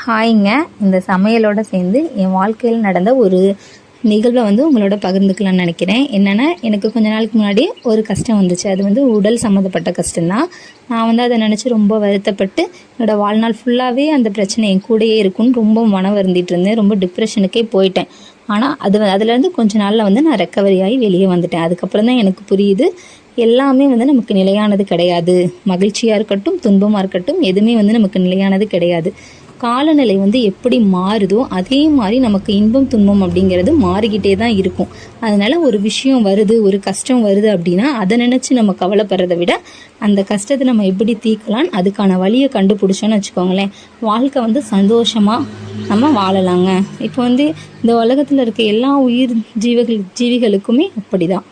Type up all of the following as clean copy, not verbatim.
ஹாய்ங்க. இந்த சமையலோட சேர்ந்து என் வாழ்க்கையில் நடந்த ஒரு நிகழ்வை உங்களோட பகிர்ந்துக்கலாம்னு நினைக்கிறேன். என்னென்னா, எனக்கு கொஞ்ச நாளுக்கு முன்னாடி ஒரு கஷ்டம் வந்துச்சு. அது உடல் சம்மந்தப்பட்ட கஷ்டம்தான். நான் அதை நினச்சி ரொம்ப வருத்தப்பட்டு என்னோடய வாழ்நாள் ஃபுல்லாகவே அந்த பிரச்சனை என் கூடயே இருக்குன்னு ரொம்ப மன வருந்திட்டு இருந்தேன். ரொம்ப டிப்ரெஷனுக்கே போயிட்டேன். ஆனால் அதுலேருந்து கொஞ்ச நாளில் நான் ரெக்கவரி ஆகி வெளியே வந்துட்டேன். அதுக்கப்புறம் தான் எனக்கு புரியுது, எல்லாமே நமக்கு நிலையானது கிடையாது. மகிழ்ச்சியாக இருக்கட்டும், துன்பமாக இருக்கட்டும், எதுவுமே நமக்கு நிலையானது கிடையாது. காலநிலை எப்படி மாறுதோ அதே மாதிரி நமக்கு இன்பம் துன்பம் அப்படிங்கிறது மாறிக்கிட்டே தான் இருக்கும். அதனால் ஒரு விஷயம் வருது, ஒரு கஷ்டம் வருது அப்படின்னா அதை நினச்சி நம்ம கவலைப்படுறதை விட அந்த கஷ்டத்தை நம்ம எப்படி தீர்க்கலாம், அதுக்கான வழியை கண்டுபிடிச்சோன்னு வச்சுக்கோங்களேன், வாழ்க்கை சந்தோஷமாக நம்ம வாழலாங்க. இப்போ இந்த உலகத்தில் இருக்க எல்லா உயிர் ஜீவிகளுக்குமே அப்படி தான்.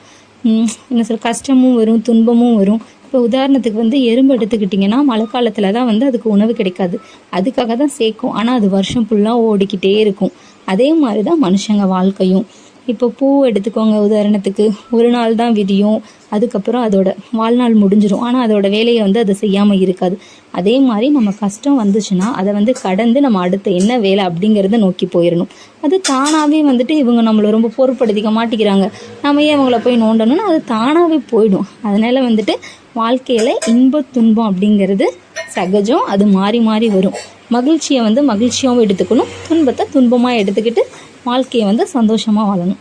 என்ன சொல்ல, கஷ்டமும் வரும், துன்பமும் வரும். இப்போ உதாரணத்துக்கு எறும்பு எடுத்துக்கிட்டிங்கன்னா, மழை காலத்தில் தான் அதுக்கு உணவு கிடைக்காது, அதுக்காக தான் சேர்க்கும். ஆனால் அது வருஷம் ஃபுல்லாக ஓடிக்கிட்டே இருக்கும். அதே மாதிரி தான் மனுஷங்க வாழ்க்கையும். இப்போ பூ எடுத்துக்கோங்க, உதாரணத்துக்கு ஒரு நாள் தான் விரியும், அதுக்கப்புறம் அதோட வாழ்நாள் முடிஞ்சிடும். ஆனால் அதோட வேலையை அது செய்யாமல் இருக்காது. அதே மாதிரி நம்ம கஷ்டம் வந்துச்சுன்னா அதை கடந்து நம்ம அடுத்த என்ன வேலை அப்படிங்கிறத நோக்கி போயிடணும். அது தானாகவே இவங்க நம்மளை ரொம்ப பொறுப்படுத்திக்க மாட்டேங்கிறாங்க, நம்ம ஏன் அவங்கள போய் நோண்டணும்னு அது தானாகவே போயிடும். அதனால் வாழ்க்கையில் இன்ப துன்பம் அப்படிங்கிறது சகஜம். அது மாறி மாறி வரும். மகிழ்ச்சியை மகிழ்ச்சியாகவும் எடுத்துக்கணும், துன்பத்தை துன்பமாக எடுத்துக்கிட்டு வாழ்க்கையை சந்தோஷமாக வாழணும்.